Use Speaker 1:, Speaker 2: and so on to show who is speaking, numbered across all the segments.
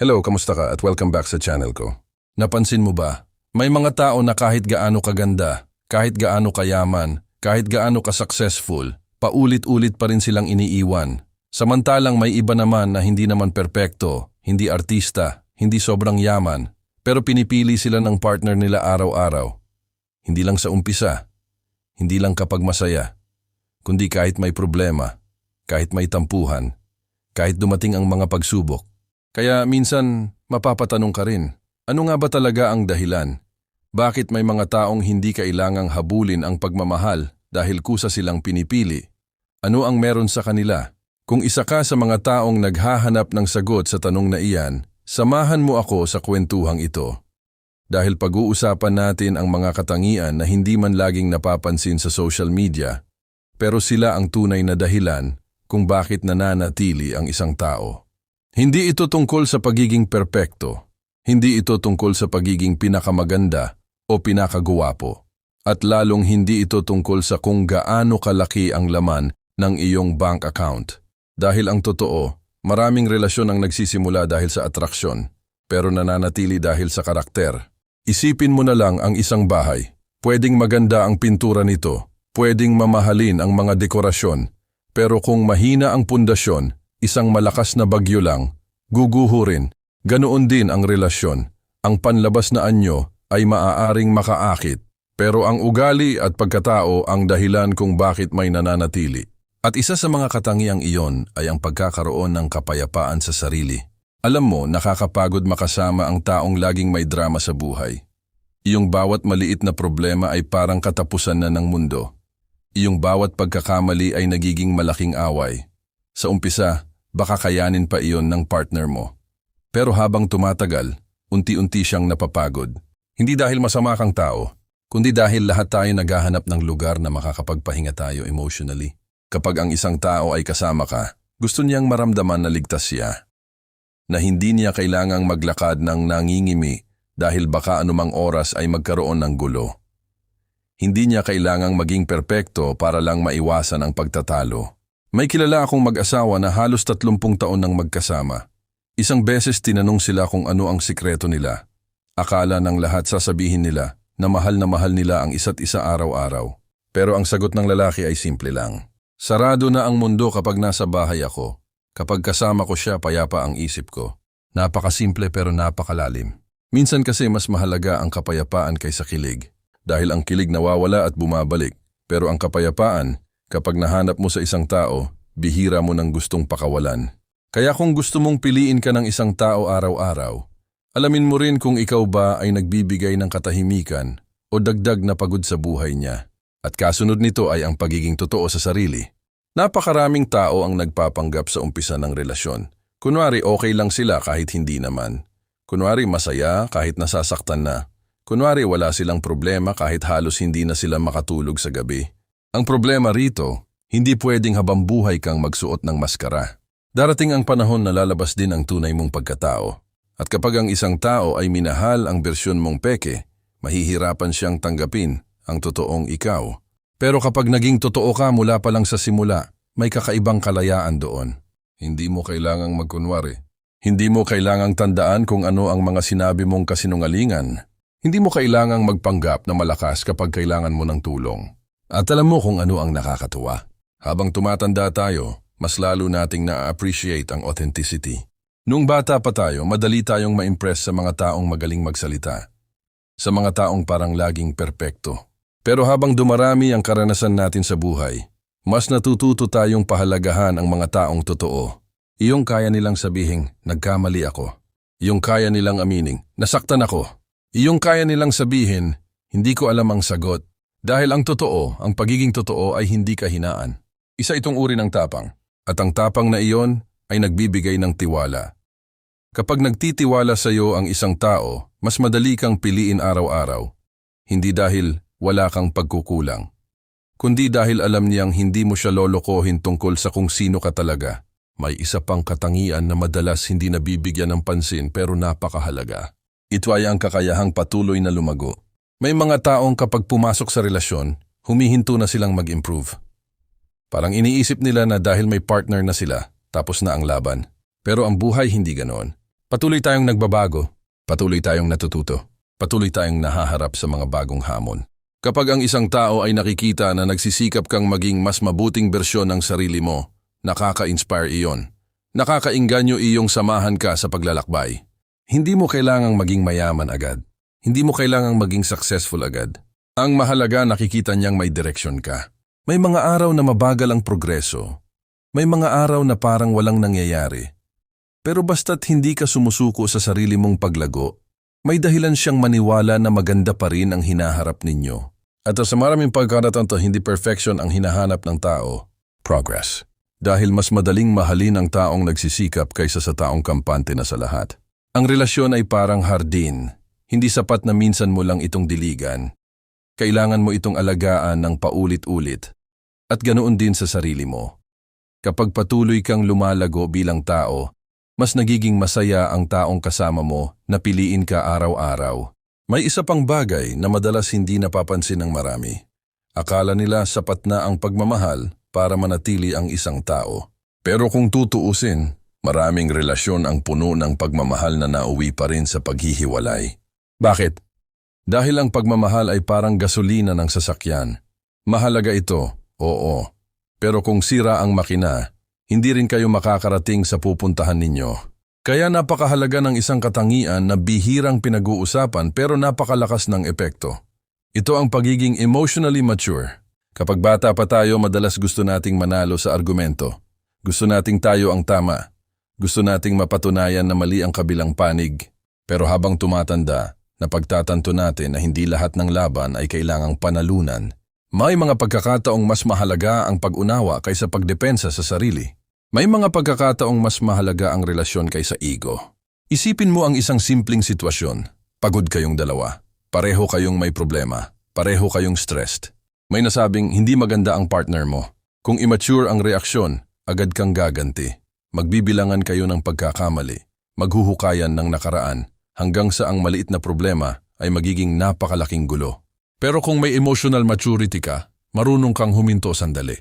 Speaker 1: Hello, kamusta ka at welcome back sa channel ko. Napansin mo ba? May mga tao na kahit gaano kaganda, kahit gaano kayaman, kahit gaano ka-successful, paulit-ulit pa rin silang iniiwan. Samantalang may iba naman na hindi naman perpekto, hindi artista, hindi sobrang yaman, pero pinipili sila ng partner nila araw-araw. Hindi lang sa umpisa, hindi lang kapag masaya, kundi kahit may problema, kahit may tampuhan, kahit dumating ang mga pagsubok. Kaya minsan mapapatanong ka rin, ano nga ba talaga ang dahilan? Bakit may mga taong hindi kailangang habulin ang pagmamahal dahil kusa silang pinipili? Ano ang meron sa kanila? Kung isa ka sa mga taong naghahanap ng sagot sa tanong na iyan, samahan mo ako sa kwentuhang ito. Dahil pag-uusapan natin ang mga katangian na hindi man laging napapansin sa social media, pero sila ang tunay na dahilan kung bakit nananatili ang isang tao. Hindi ito tungkol sa pagiging perpekto, hindi ito tungkol sa pagiging pinakamaganda o pinakaguwapo, at lalong hindi ito tungkol sa kung gaano kalaki ang laman ng iyong bank account. Dahil ang totoo, maraming relasyon ang nagsisimula dahil sa atraksyon, pero nananatili dahil sa karakter. Isipin mo na lang ang isang bahay. Pwedeng maganda ang pintura nito, pwedeng mamahalin ang mga dekorasyon, pero kung mahina ang pundasyon, isang malakas na bagyo lang, guguho rin. Ganoon din ang relasyon. Ang panlabas na anyo ay maaaring makaakit, pero ang ugali at pagkatao ang dahilan kung bakit may nananatili. At isa sa mga katangiang iyon ay ang pagkakaroon ng kapayapaan sa sarili. Alam mo, nakakapagod makasama ang taong laging may drama sa buhay. Iyong bawat maliit na problema ay parang katapusan na ng mundo. Iyong bawat pagkakamali ay nagiging malaking away. Sa umpisa, baka kayanin pa iyon ng partner mo. Pero habang tumatagal, unti-unti siyang napapagod. Hindi dahil masama kang tao, kundi dahil lahat tayo naghahanap ng lugar na makakapagpahinga tayo emotionally. Kapag ang isang tao ay kasama ka, gusto niyang maramdaman na ligtas siya. Na hindi niya kailangang maglakad ng nangingimi dahil baka anumang oras ay magkaroon ng gulo. Hindi niya kailangang maging perpekto para lang maiwasan ang pagtatalo. May kilala akong mag-asawa na halos 30 taon nang magkasama. Isang beses tinanong sila kung ano ang sikreto nila. Akala ng lahat sasabihin nila na mahal nila ang isa't isa araw-araw. Pero ang sagot ng lalaki ay simple lang. Sarado na ang mundo kapag nasa bahay ako. Kapag kasama ko siya, payapa ang isip ko. Napakasimple pero napakalalim. Minsan kasi mas mahalaga ang kapayapaan kaysa kilig. Dahil ang kilig nawawala at bumabalik. Pero ang kapayapaan, kapag nahanap mo sa isang tao, bihira mo nang gustong pakawalan. Kaya kung gusto mong piliin ka ng isang tao araw-araw, alamin mo rin kung ikaw ba ay nagbibigay ng katahimikan o dagdag na pagod sa buhay niya. At kasunod nito ay ang pagiging totoo sa sarili. Napakaraming tao ang nagpapanggap sa umpisa ng relasyon. Kunwari okay lang sila kahit hindi naman. Kunwari masaya kahit nasasaktan na. Kunwari wala silang problema kahit halos hindi na sila makatulog sa gabi. Ang problema rito, hindi pwedeng habang buhay kang magsuot ng maskara. Darating ang panahon na lalabas din ang tunay mong pagkatao. At kapag ang isang tao ay minahal ang bersyon mong peke, mahihirapan siyang tanggapin ang totoong ikaw. Pero kapag naging totoo ka mula pa lang sa simula, may kakaibang kalayaan doon. Hindi mo kailangang magkunwari. Hindi mo kailangang tandaan kung ano ang mga sinabi mong kasinungalingan. Hindi mo kailangang magpanggap na malakas kapag kailangan mo ng tulong. At alam mo kung ano ang nakakatuwa. Habang tumatanda tayo, mas lalo nating na-appreciate ang authenticity. Nung bata pa tayo, madali tayong ma-impress sa mga taong magaling magsalita. Sa mga taong parang laging perpekto. Pero habang dumarami ang karanasan natin sa buhay, mas natututo tayong pahalagahan ang mga taong totoo. Iyong kaya nilang sabihing, nagkamali ako. Iyong kaya nilang amining, nasaktan ako. Iyong kaya nilang sabihin, hindi ko alam ang sagot. Dahil ang totoo, ang pagiging totoo ay hindi kahinaan. Isa itong uri ng tapang. At ang tapang na iyon ay nagbibigay ng tiwala. Kapag nagtitiwala sa iyo ang isang tao, mas madali kang piliin araw-araw. Hindi dahil wala kang pagkukulang, kundi dahil alam niyang hindi mo siya lolokohin tungkol sa kung sino ka talaga. May isa pang katangian na madalas hindi nabibigyan ng pansin pero napakahalaga. Ito ay ang kakayahang patuloy na lumago. May mga taong kapag pumasok sa relasyon, humihinto na silang mag-improve. Parang iniisip nila na dahil may partner na sila, tapos na ang laban. Pero ang buhay hindi ganoon. Patuloy tayong nagbabago, patuloy tayong natututo, patuloy tayong nahaharap sa mga bagong hamon. Kapag ang isang tao ay nakikita na nagsisikap kang maging mas mabuting bersyon ng sarili mo, nakaka-inspire iyon. Nakakainganyo iyong samahan ka sa paglalakbay. Hindi mo kailangang maging mayaman agad. Hindi mo kailangang maging successful agad. Ang mahalaga nakikita niyang may direksyon ka. May mga araw na mabagal ang progreso. May mga araw na parang walang nangyayari. Pero basta't hindi ka sumusuko sa sarili mong paglago, may dahilan siyang maniwala na maganda pa rin ang hinaharap ninyo. At sa maraming pagkakataon hindi perfection ang hinahanap ng tao, progress. Dahil mas madaling mahalin ang taong nagsisikap kaysa sa taong kampante na sa lahat. Ang relasyon ay parang hardin. Hindi sapat na minsan mo lang itong diligan. Kailangan mo itong alagaan ng paulit-ulit. At ganoon din sa sarili mo. Kapag patuloy kang lumalago bilang tao, mas nagiging masaya ang taong kasama mo na piliin ka araw-araw. May isa pang bagay na madalas hindi napapansin ng marami. Akala nila sapat na ang pagmamahal para manatili ang isang tao. Pero kung tutuusin, maraming relasyon ang puno ng pagmamahal na nauwi pa rin sa paghihiwalay. Bakit? Dahil ang pagmamahal ay parang gasolina ng sasakyan. Mahalaga ito, oo. Pero kung sira ang makina, hindi rin kayo makakarating sa pupuntahan ninyo. Kaya napakahalaga ng isang katangian na bihirang pinag-uusapan pero napakalakas ng epekto. Ito ang pagiging emotionally mature. Kapag bata pa tayo, madalas gusto nating manalo sa argumento. Gusto nating tayo ang tama. Gusto nating mapatunayan na mali ang kabilang panig. Pero habang tumatanda, napagtatanto natin na hindi lahat ng laban ay kailangang panalunan. May mga pagkakataong mas mahalaga ang pag-unawa kaysa pagdepensa sa sarili. May mga pagkakataong mas mahalaga ang relasyon kaysa ego. Isipin mo ang isang simpleng sitwasyon. Pagod kayong dalawa. Pareho kayong may problema. Pareho kayong stressed. May nasabing hindi maganda ang partner mo. Kung immature ang reaksyon, agad kang gaganti. Magbibilangan kayo ng pagkakamali. Maghuhukayan ng nakaraan hanggang sa ang maliit na problema ay magiging napakalaking gulo. Pero kung may emotional maturity ka, marunong kang huminto sandali.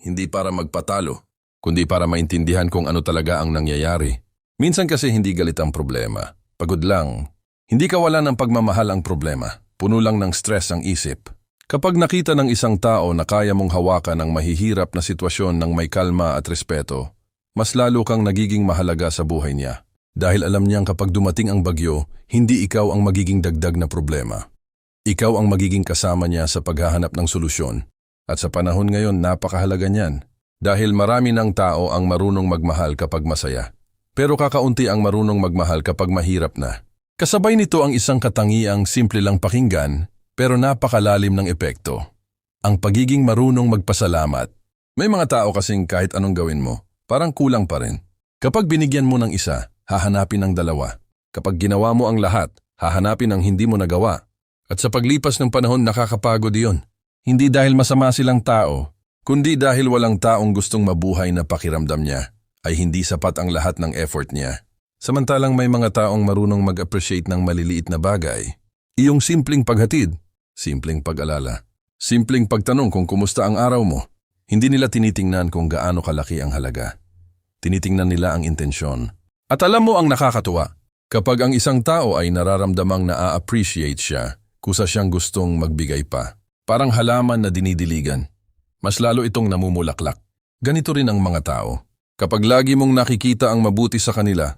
Speaker 1: Hindi para magpatalo, kundi para maintindihan kung ano talaga ang nangyayari. Minsan kasi hindi galit ang problema. Pagod lang. Hindi kawalan ng pagmamahal ang problema. Puno lang ng stress ang isip. Kapag nakita ng isang tao na kaya mong hawakan ang mahihirap na sitwasyon ng may kalma at respeto, mas lalo kang nagiging mahalaga sa buhay niya. Dahil alam niyang kapag dumating ang bagyo, hindi ikaw ang magiging dagdag na problema. Ikaw ang magiging kasama niya sa paghahanap ng solusyon. At sa panahon ngayon, napakahalaga niyan. Dahil marami ng tao ang marunong magmahal kapag masaya. Pero kakaunti ang marunong magmahal kapag mahirap na. Kasabay nito ang isang katangiang simple lang pakinggan, pero napakalalim ng epekto. Ang pagiging marunong magpasalamat. May mga tao kasing kahit anong gawin mo, parang kulang pa rin. Kapag binigyan mo ng isa, hahanapin ang dalawa. Kapag ginawa mo ang lahat, hahanapin ang hindi mo nagawa. At sa paglipas ng panahon, nakakapagod iyon. Hindi dahil masama silang tao, kundi dahil walang taong gustong mabuhay na pakiramdam niya, ay hindi sapat ang lahat ng effort niya. Samantalang may mga taong marunong mag-appreciate ng maliliit na bagay. Iyong simpleng paghatid, simpleng pag-alala, simpleng pagtanong kung kumusta ang araw mo. Hindi nila tinitingnan kung gaano kalaki ang halaga. Tinitingnan nila ang intensyon. At alam mo ang nakakatuwa, kapag ang isang tao ay nararamdamang na-appreciate siya, kusa siyang gustong magbigay pa. Parang halaman na dinidiligan. Mas lalo itong namumulaklak. Ganito rin ang mga tao. Kapag lagi mong nakikita ang mabuti sa kanila,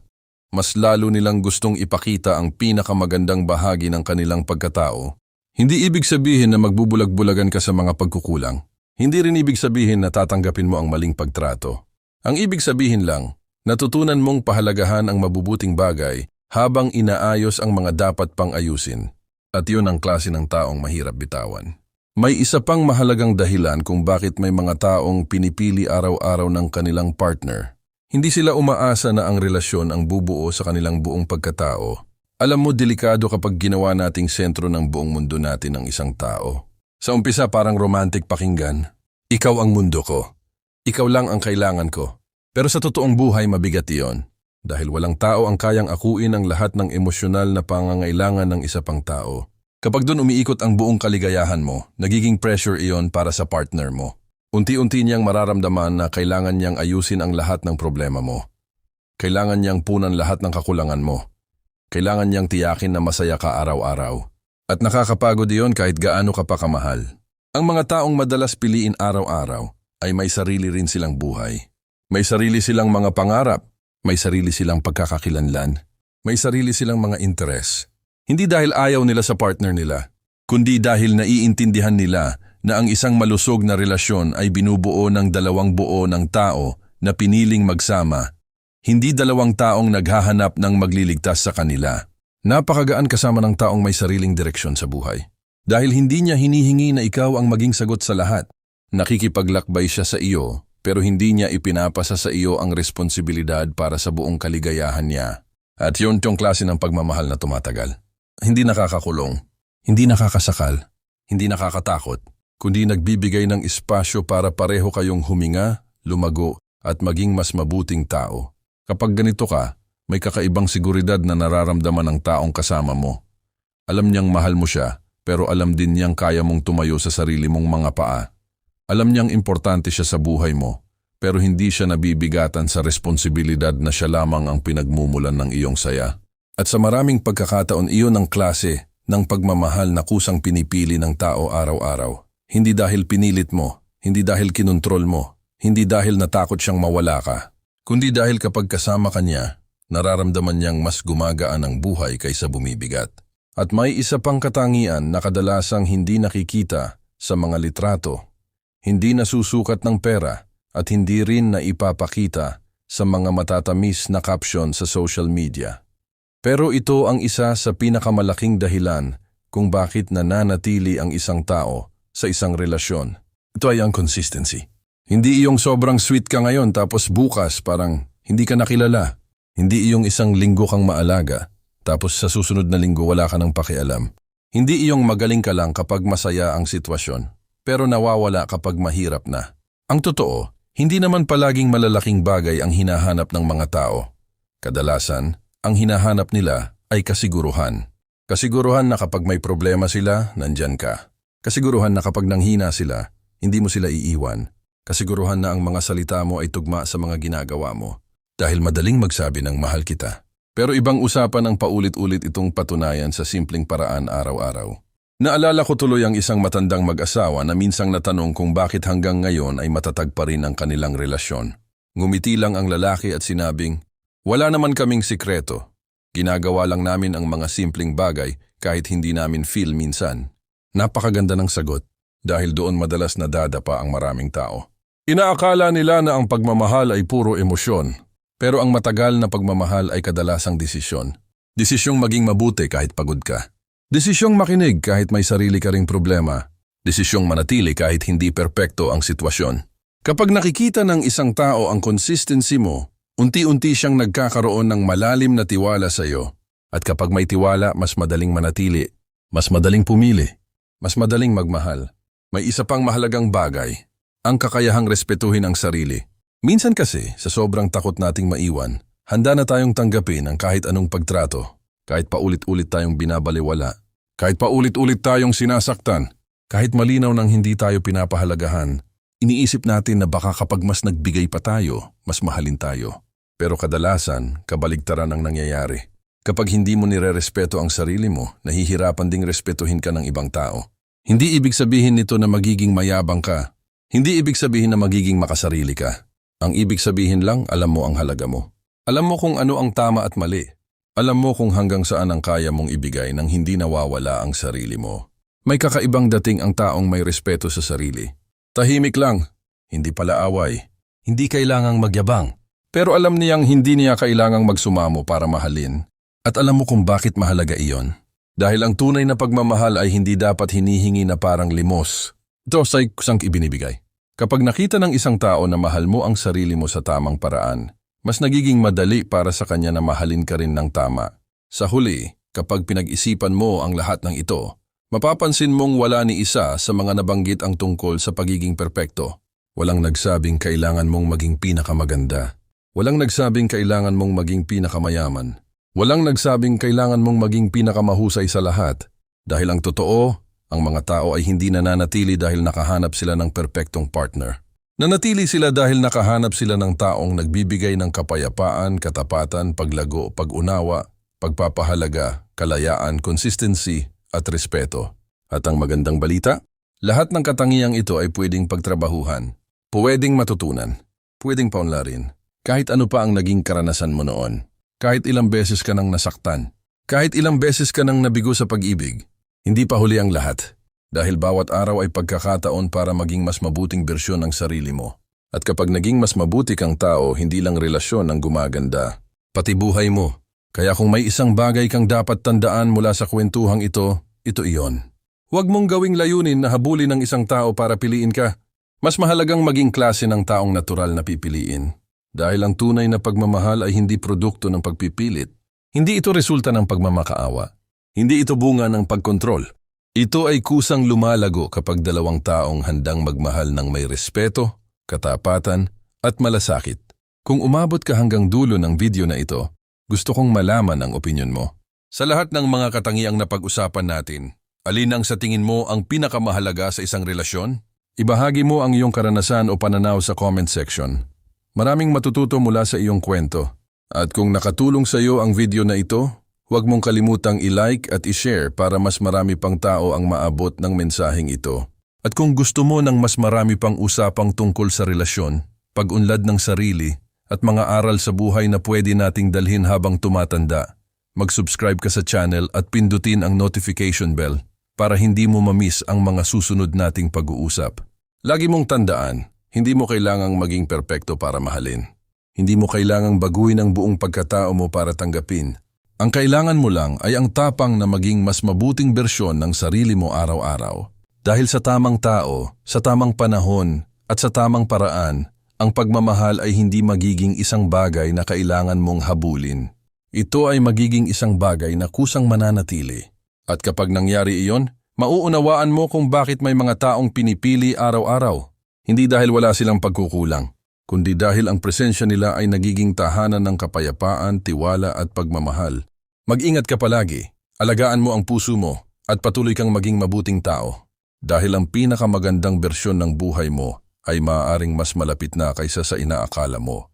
Speaker 1: mas lalo nilang gustong ipakita ang pinakamagandang bahagi ng kanilang pagkatao. Hindi ibig sabihin na magbubulag-bulagan ka sa mga pagkukulang. Hindi rin ibig sabihin na tatanggapin mo ang maling pagtrato. Ang ibig sabihin lang, natutunan mong pahalagahan ang mabubuting bagay habang inaayos ang mga dapat pang ayusin. At yun ang klase ng taong mahirap bitawan. May isa pang mahalagang dahilan kung bakit may mga taong pinipili araw-araw ng kanilang partner. Hindi sila umaasa na ang relasyon ang bubuo sa kanilang buong pagkatao. Alam mo, delikado kapag ginawa nating sentro ng buong mundo natin ang isang tao. Sa umpisa parang romantic pakinggan. Ikaw ang mundo ko. Ikaw lang ang kailangan ko. Pero sa totoong buhay mabigat iyon. Dahil walang tao ang kayang akuin ang lahat ng emosyonal na pangangailangan ng isa pang tao. Kapag doon umiikot ang buong kaligayahan mo, nagiging pressure iyon para sa partner mo. Unti-unti niyang mararamdaman na kailangan niyang ayusin ang lahat ng problema mo. Kailangan niyang punan lahat ng kakulangan mo. Kailangan niyang tiyakin na masaya ka araw-araw. At nakakapagod iyon kahit gaano ka pa kamahal. Ang mga taong madalas piliin araw-araw ay may sarili rin silang buhay. May sarili silang mga pangarap. May sarili silang pagkakakilanlan. May sarili silang mga interes. Hindi dahil ayaw nila sa partner nila, kundi dahil naiintindihan nila na ang isang malusog na relasyon ay binubuo ng dalawang buo ng tao na piniling magsama. Hindi dalawang taong naghahanap ng magliligtas sa kanila. Napakagaan kasama ng taong may sariling direksyon sa buhay. Dahil hindi niya hinihingi na ikaw ang maging sagot sa lahat. Nakikipaglakbay siya sa iyo, pero hindi niya ipinapasa sa iyo ang responsibilidad para sa buong kaligayahan niya. At yun yung klase ng pagmamahal na tumatagal. Hindi nakakakulong, hindi nakakasakal, hindi nakakatakot, kundi nagbibigay ng espasyo para pareho kayong huminga, lumago, at maging mas mabuting tao. Kapag ganito ka, may kakaibang seguridad na nararamdaman ng taong kasama mo. Alam niyang mahal mo siya, pero alam din niyang kaya mong tumayo sa sarili mong mga paa. Alam niyang importante siya sa buhay mo, pero hindi siya nabibigatan sa responsibilidad na siya lamang ang pinagmumulan ng iyong saya. At sa maraming pagkakataon iyon ang klase ng pagmamahal na kusang pinipili ng tao araw-araw. Hindi dahil pinilit mo, hindi dahil kinontrol mo, hindi dahil natakot siyang mawala ka, kundi dahil kapag kasama ka niya, nararamdaman niyang mas gumagaan ang buhay kaysa bumibigat. At may isa pang katangian na kadalasang hindi nakikita sa mga litrato, hindi nasusukat ng pera at hindi rin na ipapakita sa mga matatamis na caption sa social media. Pero ito ang isa sa pinakamalaking dahilan kung bakit nananatili ang isang tao sa isang relasyon. Ito ay ang consistency. Hindi iyong sobrang sweet ka ngayon tapos bukas parang hindi ka nakilala. Hindi iyong isang linggo kang maalaga tapos sa susunod na linggo wala ka ng pakialam. Hindi iyong magaling ka lang kapag masaya ang sitwasyon, pero nawawala kapag mahirap na. Ang totoo, hindi naman palaging malalaking bagay ang hinahanap ng mga tao. Kadalasan, ang hinahanap nila ay kasiguruhan. Kasiguruhan na kapag may problema sila, nandyan ka. Kasiguruhan na kapag nanghina sila, hindi mo sila iiwan. Kasiguruhan na ang mga salita mo ay tugma sa mga ginagawa mo. Dahil madaling magsabi ng mahal kita. Pero ibang usapan ang paulit-ulit itong patunayan sa simpleng paraan araw-araw. Naalala ko tuloy ang isang matandang mag-asawa na minsang natanong kung bakit hanggang ngayon ay matatag pa rin ang kanilang relasyon. Ngumiti lang ang lalaki at sinabing, "Wala naman kaming sikreto. Ginagawa lang namin ang mga simpleng bagay kahit hindi namin feel minsan." Napakaganda ng sagot dahil doon madalas nadadapa ang maraming tao. Inaakala nila na ang pagmamahal ay puro emosyon, pero ang matagal na pagmamahal ay kadalasang desisyon. Desisyong maging mabuti kahit pagod ka. Desisyong makinig kahit may sarili ka ring problema. Desisyong manatili kahit hindi perpekto ang sitwasyon. Kapag nakikita ng isang tao ang consistency mo, unti-unti siyang nagkakaroon ng malalim na tiwala sa iyo. At kapag may tiwala, mas madaling manatili, mas madaling pumili, mas madaling magmahal. May isa pang mahalagang bagay, ang kakayahang respetuhin ang sarili. Minsan kasi, sa sobrang takot nating maiwan, handa na tayong tanggapin ang kahit anong pagtrato, kahit paulit-ulit tayong binabaliwala, kahit paulit-ulit tayong sinasaktan, kahit malinaw nang hindi tayo pinapahalagahan, iniisip natin na baka kapag mas nagbigay pa tayo, mas mahalin tayo. Pero kadalasan, kabaligtaran ang nangyayari. Kapag hindi mo nirerespeto ang sarili mo, nahihirapan ding respetuhin ka ng ibang tao. Hindi ibig sabihin nito na magiging mayabang ka. Hindi ibig sabihin na magiging makasarili ka. Ang ibig sabihin lang, alam mo ang halaga mo. Alam mo kung ano ang tama at mali. Alam mo kung hanggang saan ang kaya mong ibigay nang hindi nawawala ang sarili mo. May kakaibang dating ang taong may respeto sa sarili. Tahimik lang, hindi pala away. Hindi kailangang magyabang. Pero alam niyang hindi niya kailangang magsumamo para mahalin. At alam mo kung bakit mahalaga iyon. Dahil ang tunay na pagmamahal ay hindi dapat hinihingi na parang limos. Ito ay kusang ibinibigay. Kapag nakita ng isang tao na mahal mo ang sarili mo sa tamang paraan, mas nagiging madali para sa kanya na mahalin ka rin ng tama. Sa huli, kapag pinag-isipan mo ang lahat ng ito, mapapansin mong wala ni isa sa mga nabanggit ang tungkol sa pagiging perpekto. Walang nagsabing kailangan mong maging pinakamaganda. Walang nagsabing kailangan mong maging pinakamayaman. Walang nagsabing kailangan mong maging pinakamahusay sa lahat. Dahil ang totoo, ang mga tao ay hindi nananatili dahil nakahanap sila ng perpektong partner. Nanatili sila dahil nakahanap sila ng taong nagbibigay ng kapayapaan, katapatan, paglago, pag-unawa, pagpapahalaga, kalayaan, consistency at respeto. At ang magandang balita, lahat ng katangiang ito ay pwedeng pagtrabahuhan, pwedeng matutunan, pwedeng paunlarin. Kahit ano pa ang naging karanasan mo noon, kahit ilang beses ka nang nasaktan, kahit ilang beses ka nang nabigo sa pag-ibig, hindi pa huli ang lahat. Dahil bawat araw ay pagkakataon para maging mas mabuting bersyon ng sarili mo. At kapag naging mas mabuti kang tao, hindi lang relasyon ang gumaganda, pati buhay mo. Kaya kung may isang bagay kang dapat tandaan mula sa kwentuhang ito, ito iyon. Huwag mong gawing layunin na habulin ng isang tao para piliin ka. Mas mahalagang maging klase ng taong natural na pipiliin. Dahil ang tunay na pagmamahal ay hindi produkto ng pagpipilit. Hindi ito resulta ng pagmamakaawa. Hindi ito bunga ng pagkontrol. Ito ay kusang lumalago kapag dalawang taong handang magmahal ng may respeto, katapatan, at malasakit. Kung umabot ka hanggang dulo ng video na ito, gusto kong malaman ang opinyon mo. Sa lahat ng mga katangiang napag-usapan natin, alin ang sa tingin mo ang pinakamahalaga sa isang relasyon? Ibahagi mo ang iyong karanasan o pananaw sa comment section. Maraming matututo mula sa iyong kwento. At kung nakatulong sa iyo ang video na ito, huwag mong kalimutang i-like at i-share para mas marami pang tao ang maabot ng mensaheng ito. At kung gusto mo ng mas marami pang usapang tungkol sa relasyon, pag-unlad ng sarili, at mga aral sa buhay na pwede nating dalhin habang tumatanda, mag-subscribe ka sa channel at pindutin ang notification bell para hindi mo ma-miss ang mga susunod nating pag-uusap. Lagi mong tandaan, hindi mo kailangang maging perpekto para mahalin. Hindi mo kailangang baguhin ang buong pagkatao mo para tanggapin. Ang kailangan mo lang ay ang tapang na maging mas mabuting bersyon ng sarili mo araw-araw. Dahil sa tamang tao, sa tamang panahon, at sa tamang paraan, ang pagmamahal ay hindi magiging isang bagay na kailangan mong habulin. Ito ay magiging isang bagay na kusang mananatili. At kapag nangyari iyon, mauunawaan mo kung bakit may mga taong pinipili araw-araw. Hindi dahil wala silang pagkukulang, kundi dahil ang presensya nila ay nagiging tahanan ng kapayapaan, tiwala at pagmamahal. Mag-ingat ka palagi, alagaan mo ang puso mo at patuloy kang maging mabuting tao. Dahil ang pinakamagandang bersyon ng buhay mo ay maaaring mas malapit na kaysa sa inaakala mo.